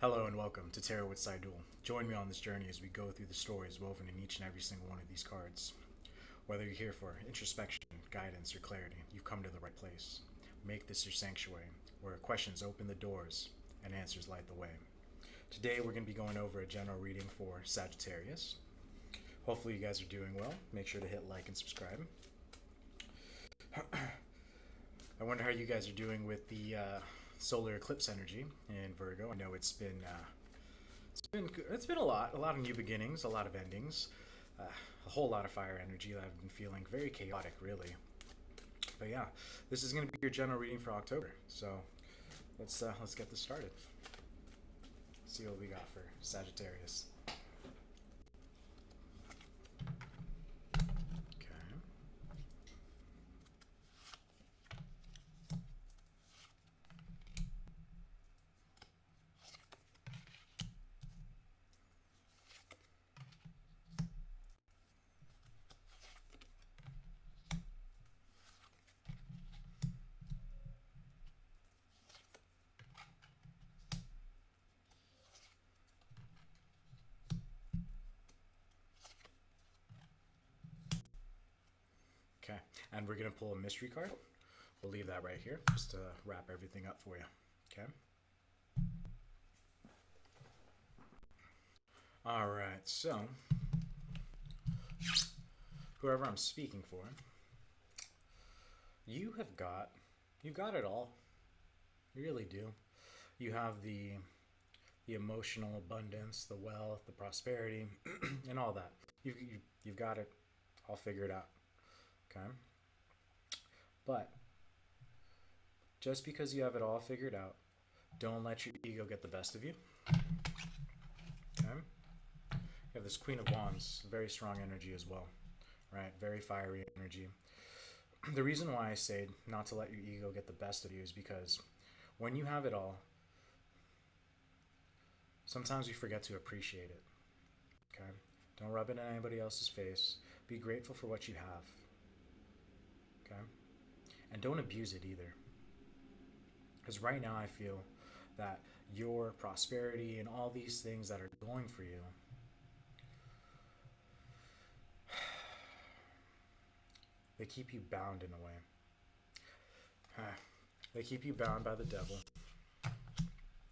Hello and welcome to Tarot with Psydul. Join me on this journey as we go through the stories woven in each and every single one of these cards. Whether you're here for introspection, guidance, or clarity, you've come to the right place. Make this your sanctuary, where questions open the doors and answers light the way. Today we're going to be going over a general reading for Sagittarius. Hopefully you guys are doing well. Make sure to hit like and subscribe. I wonder how you guys are doing with the solar eclipse energy in Virgo. I know it's been a lot of new beginnings, a lot of endings, a whole lot of fire energy that I've been feeling very chaotic, really. But yeah, this is going to be your general reading for October. So let's get this started. See what we got for Sagittarius. Okay, and we're going to pull a mystery card. We'll leave that right here just to wrap everything up for you. Okay. All right, so whoever I'm speaking for, you've got it all. You really do. You have the emotional abundance, the wealth, the prosperity, and all that. You've got it all figured out. Okay. But just because you have it all figured out, don't let your ego get the best of you. Okay. You have this Queen of Wands, very strong energy as well, right? Very fiery energy. The reason why I say not to let your ego get the best of you is because when you have it all, sometimes you forget to appreciate it. Okay? Don't rub it in anybody else's face. Be grateful for what you have. Okay? And don't abuse it either. Because right now I feel that your prosperity and all these things that are going for you, they keep you bound in a way. They keep you bound by the devil.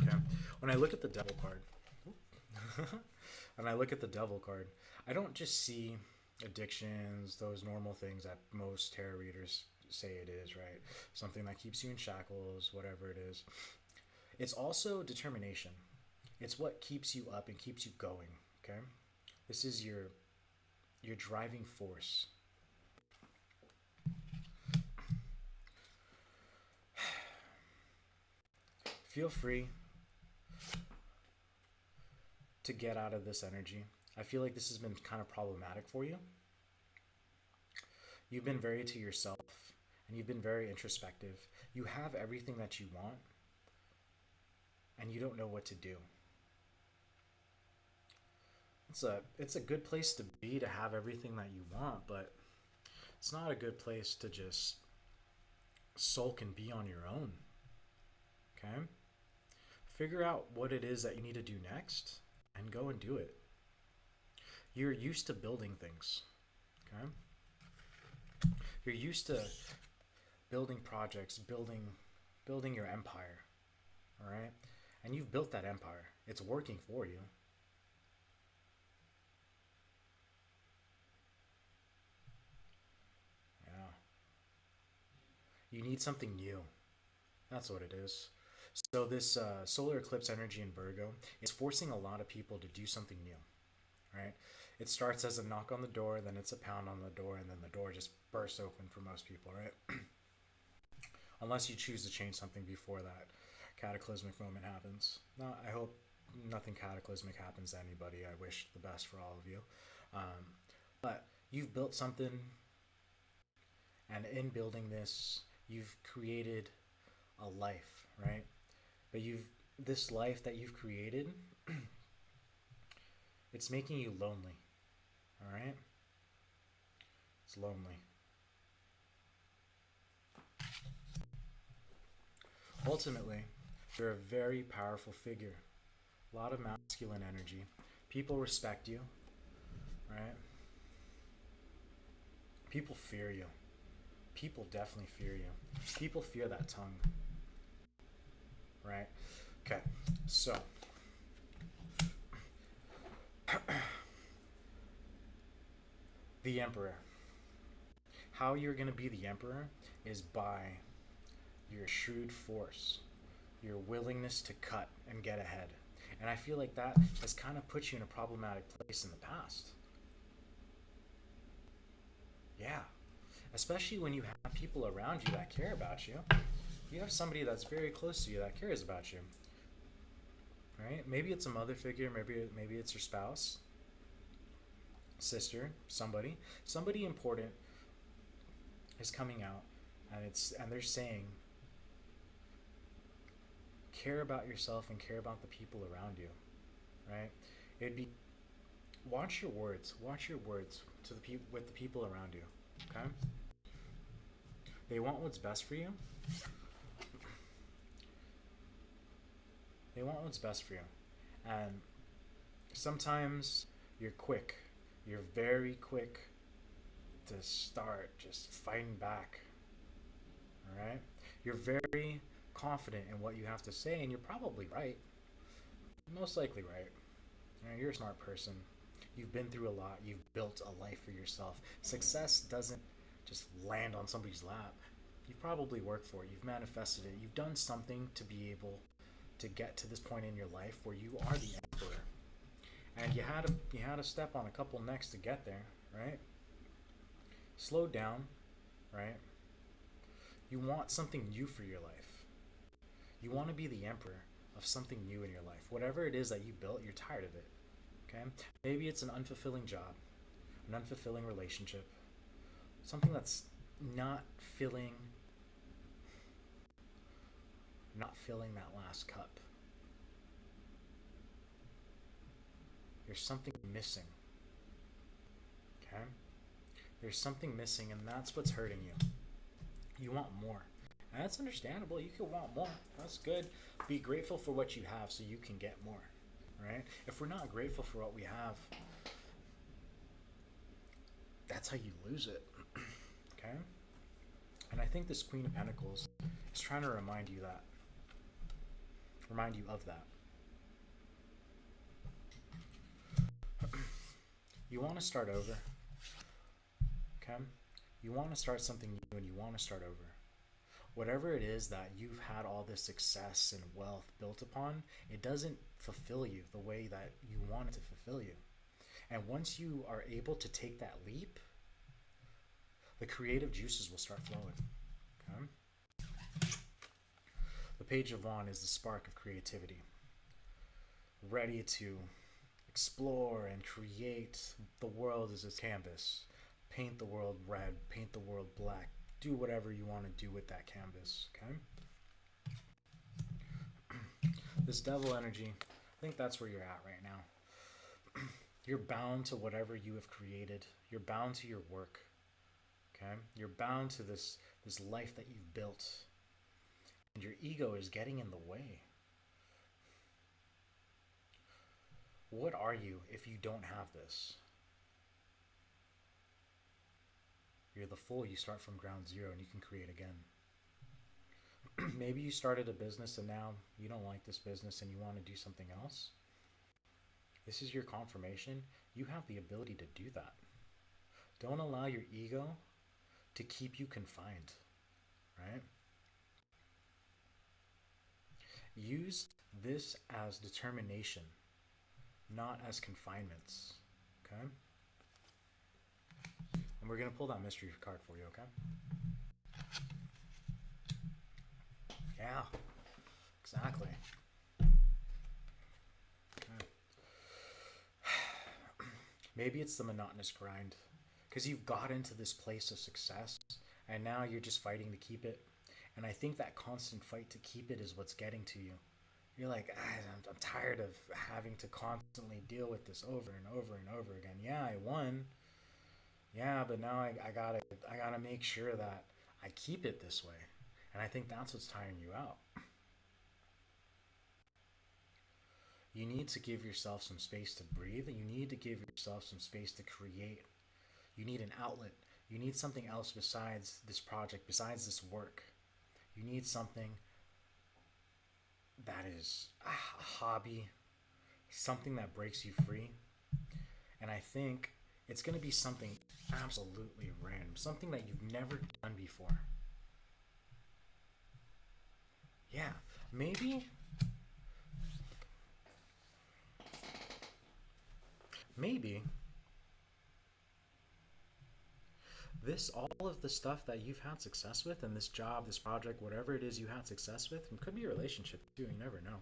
Okay? When I look at the devil card, I don't just see addictions, those normal things that most tarot readers say it is, right? Something that keeps you in shackles, whatever it is. It's also determination. It's what keeps you up and keeps you going, okay? This is your driving force. Feel free to get out of this energy. I feel like this has been kind of problematic for you. You've been very to yourself and you've been very introspective. You have everything that you want and you don't know what to do. It's a good place to be, to have everything that you want, but it's not a good place to just sulk and be on your own. Okay? Figure out what it is that you need to do next and go and do it. You're used to building things. Okay? You're used to building projects, building your empire. All right? And you've built that empire. It's working for you. Yeah. You need something new. That's what it is. So this solar eclipse energy in Virgo is forcing a lot of people to do something new, right? It starts as a knock on the door, then it's a pound on the door, and then the door just bursts open for most people, right? Unless you choose to change something before that cataclysmic moment happens. No, I hope nothing cataclysmic happens to anybody. I wish the best for all of you. But you've built something, and in building this, you've created a life, right? But this life that you've created, it's making you lonely. All right? It's lonely. Ultimately, you're a very powerful figure, A lot of masculine energy. People respect you, right? People fear you. People definitely fear you. People fear that tongue, right? Okay, so the Emperor. How you're going to be the Emperor is by your shrewd force, your willingness to cut and get ahead. And I feel like that has kind of put you in a problematic place in the past. Yeah. Especially when you have people around you that care about you. You have somebody that's very close to you that cares about you. Right? Maybe it's a mother figure, maybe it's your spouse, sister, somebody important is coming out, and they're saying, care about yourself and care about the people around you, right? It'd be watch your words to the people with the people around you, okay? They want what's best for you. They want what's best for you, and sometimes you're very quick to start just fighting back. All right, you're very confident in what you have to say, and you're probably right. Most likely right. You're a smart person. You've been through a lot. You've built a life for yourself. Success doesn't just land on somebody's lap. You've probably worked for it. You've manifested it. You've done something to be able to get to this point in your life where you are the Emperor. And you had to step on a couple necks to get there, right? Slow down, right? You want something new for your life. You want to be the Emperor of something new in your life. Whatever it is that you built, you're tired of it. Okay? Maybe it's an unfulfilling job, an unfulfilling relationship, something that's not filling that last cup. There's something missing. Okay? There's something missing, and that's what's hurting you. You want more. And that's understandable. You can want more. That's good. Be grateful for what you have so you can get more. Right? If we're not grateful for what we have, that's how you lose it. Okay? And I think this Queen of Pentacles is trying to remind you of that. You want to start over. Okay? You want to start something new, and you want to start over. Whatever it is that you've had all this success and wealth built upon, it doesn't fulfill you the way that you want it to fulfill you. And once you are able to take that leap, the creative juices will start flowing. Okay? The Page of Wands is the spark of creativity, ready to explore and create. The world is its canvas. Paint the world red, paint the world black. Do whatever you want to do with that canvas, okay? This Devil energy, I think that's where you're at right now. You're bound to whatever you have created. You're bound to your work, okay? You're bound to this life that you've built. And your ego is getting in the way. What are you if you don't have this? You're the Fool. You start from ground zero and you can create again. Maybe you started a business and now you don't like this business and you want to do something else. This is your confirmation. You have the ability to do that. Don't allow your ego to keep you confined, right? Use this as determination, not as confinements, okay? And we're going to pull that mystery card for you, okay? Yeah, exactly. Okay. Maybe it's the monotonous grind, because you've got into this place of success, and now you're just fighting to keep it. And I think that constant fight to keep it is what's getting to you. You're like, I'm tired of having to constantly deal with this over and over and over again. Yeah, I won. Yeah, but now I gotta make sure that I keep it this way. And I think that's what's tiring you out. You need to give yourself some space to breathe. You need to give yourself some space to create. You need an outlet. You need something else besides this project, besides this work. You need something that is a hobby, something that breaks you free. And I think it's going to be something absolutely random, something that you've never done before. Yeah, maybe maybe this, all of the stuff that you've had success with, and this job, this project, whatever it is you had success with, it could be a relationship too. You never know.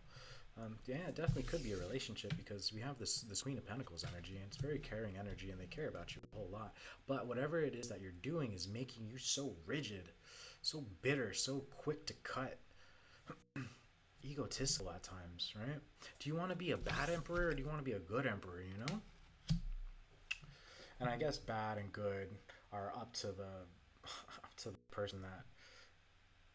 Yeah, it definitely could be a relationship because we have this Queen of Pentacles energy, and it's very caring energy, and they care about you a whole lot. But whatever it is that you're doing is making you so rigid, so bitter, so quick to cut, egotistical at times, right? Do you want to be a bad emperor, or do you want to be a good emperor? You know. And I guess bad and good are up to the up to the person that,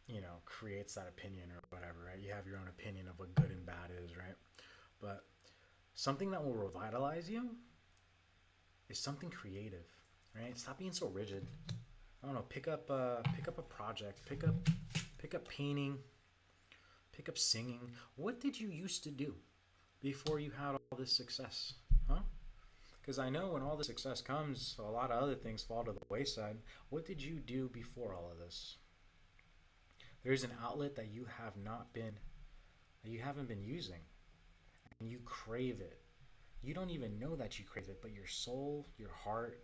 you know, creates that opinion or whatever, right? You have your own opinion of what good and bad is, right? But something that will revitalize you is something creative, right? Stop being so rigid. I don't know. Pick up a project. Pick up painting. Pick up singing. What did you used to do before you had all this success, huh? Because I know when all the success comes, a lot of other things fall to the wayside. What did you do before all of this? There's an outlet that you haven't been using, and you crave it. You don't even know that you crave it, but your soul, your heart,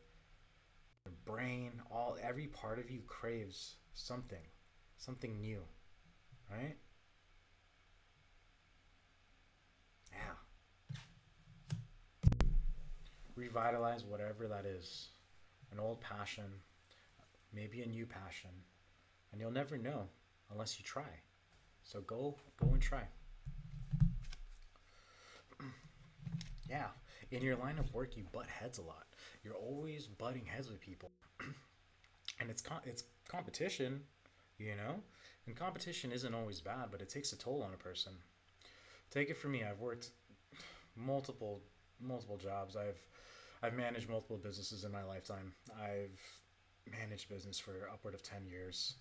your brain, every part of you craves something new, right? Yeah. Revitalize whatever that is. An old passion, maybe a new passion, and you'll never know unless you try. So go and try. Yeah, in your line of work, you butt heads a lot. You're always butting heads with people, and it's competition, you know. And competition isn't always bad, but it takes a toll on a person. Take it from me. I've worked multiple jobs. I've managed multiple businesses in my lifetime. I've managed business for upward of 10 years.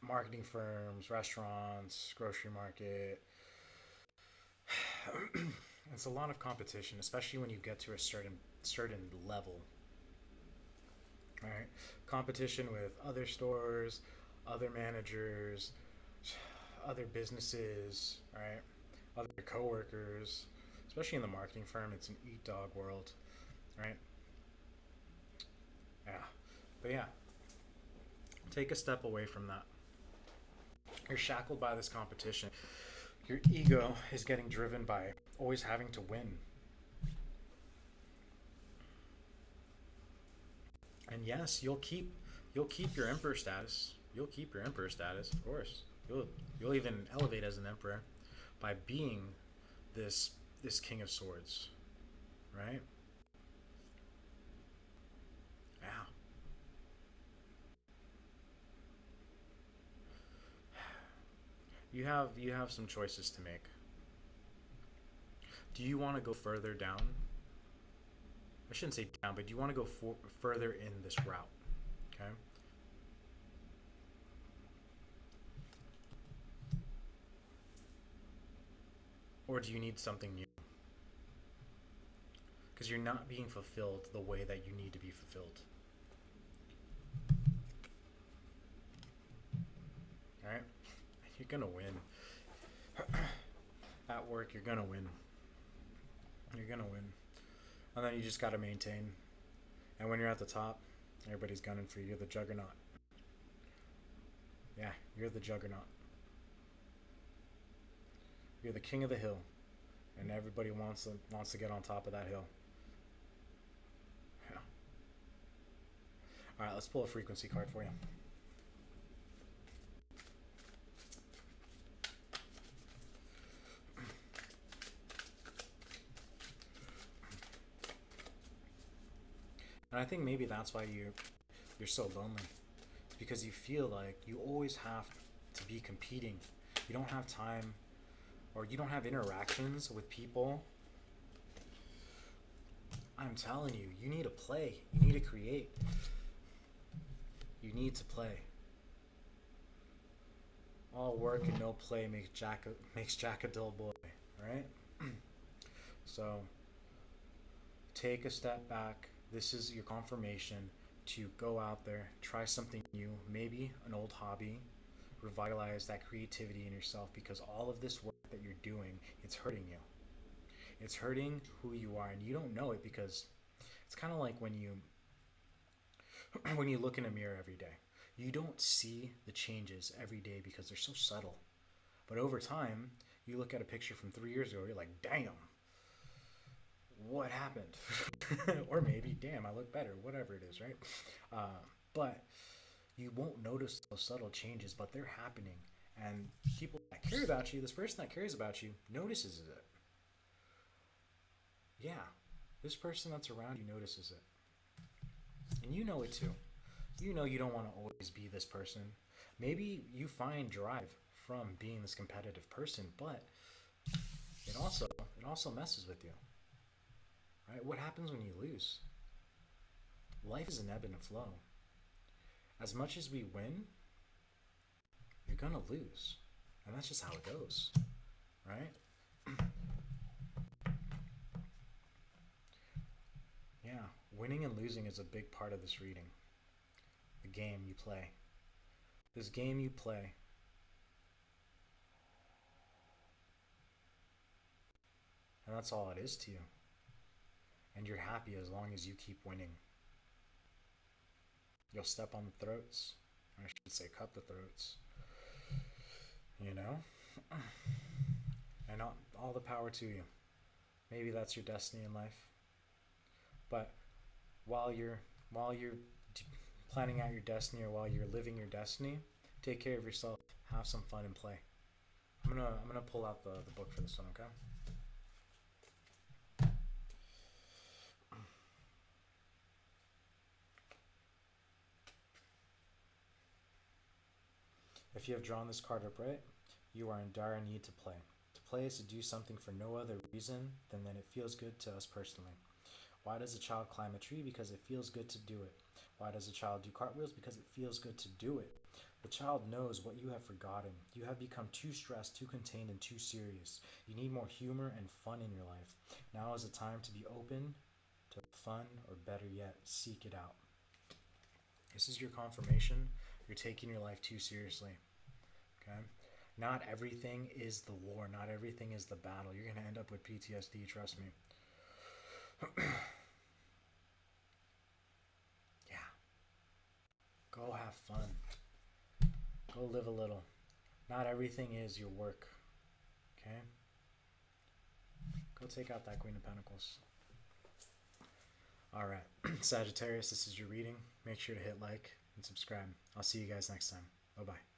Marketing firms, restaurants, grocery market. It's a lot of competition, especially when you get to a certain level. All right, competition with other stores, other managers, other businesses, right? Other coworkers, especially in the marketing firm, it's an eat dog world, right? Yeah, but yeah, take a step away from that. You're shackled by this competition. Your ego is getting driven by always having to win. And yes, you'll keep your emperor status. You'll keep your emperor status, of course. You'll even elevate as an emperor by being this king of swords, right? Yeah. You have some choices to make. Do you want to go further down? I shouldn't say down, but do you want to go further in this route? Okay. Or do you need something new? Because you're not being fulfilled the way that you need to be fulfilled. All right? You're gonna win. At work, you're gonna win. You're gonna win. And then you just gotta maintain. And when you're at the top, everybody's gunning for you. You're the juggernaut. Yeah, you're the juggernaut. You're the king of the hill, and everybody wants to get on top of that hill. Yeah. All right, let's pull a frequency card for you. And I think maybe that's why you're so lonely. It's because you feel like you always have to be competing. You don't have time or you don't have interactions with people, I'm telling you, you need to play. You need to create. You need to play. All work and no play makes Jack a dull boy, right? So take a step back. This is your confirmation to go out there, try something new, maybe an old hobby, revitalize that creativity in yourself, because all of this work that you're doing, it's hurting you. It's hurting who you are, and you don't know it, because it's kind of like when you when you look in a mirror every day. You don't see the changes every day because they're so subtle. But over time, you look at a picture from 3 years ago, you're like, damn, what happened? Or maybe, damn, I look better, whatever it is, right? But you won't notice those subtle changes, but they're happening. And people that care about you, this person that cares about you, notices it. Yeah, this person that's around you notices it. And you know it too. You know you don't want to always be this person. Maybe you find drive from being this competitive person, but it also messes with you. Right? What happens when you lose? Life is an ebb and a flow. As much as we win, you're gonna lose. And that's just how it goes. Right? Yeah, winning and losing is a big part of this reading. The game you play. This game you play. And that's all it is to you. And you're happy as long as you keep winning. You'll step on the throats. I should say cut the throats. You know? And all the power to you. Maybe that's your destiny in life. But while you're planning out your destiny, or while you're living your destiny, take care of yourself, have some fun, and play. I'm gonna pull out the book for this one, okay? If you have drawn this card upright, you are in dire need to play. To play is to do something for no other reason than that it feels good to us personally. Why does a child climb a tree? Because it feels good to do it. Why does a child do cartwheels? Because it feels good to do it. The child knows what you have forgotten. You have become too stressed, too contained, and too serious. You need more humor and fun in your life. Now is the time to be open to fun, or better yet, seek it out. This is your confirmation. You're taking your life too seriously. Okay? Not everything is the war. Not everything is the battle. You're going to end up with PTSD, trust me. Yeah. Go have fun. Go live a little. Not everything is your work. Okay? Go take out that Queen of Pentacles. Alright. Sagittarius, this is your reading. Make sure to hit like and subscribe. I'll see you guys next time. Bye-bye.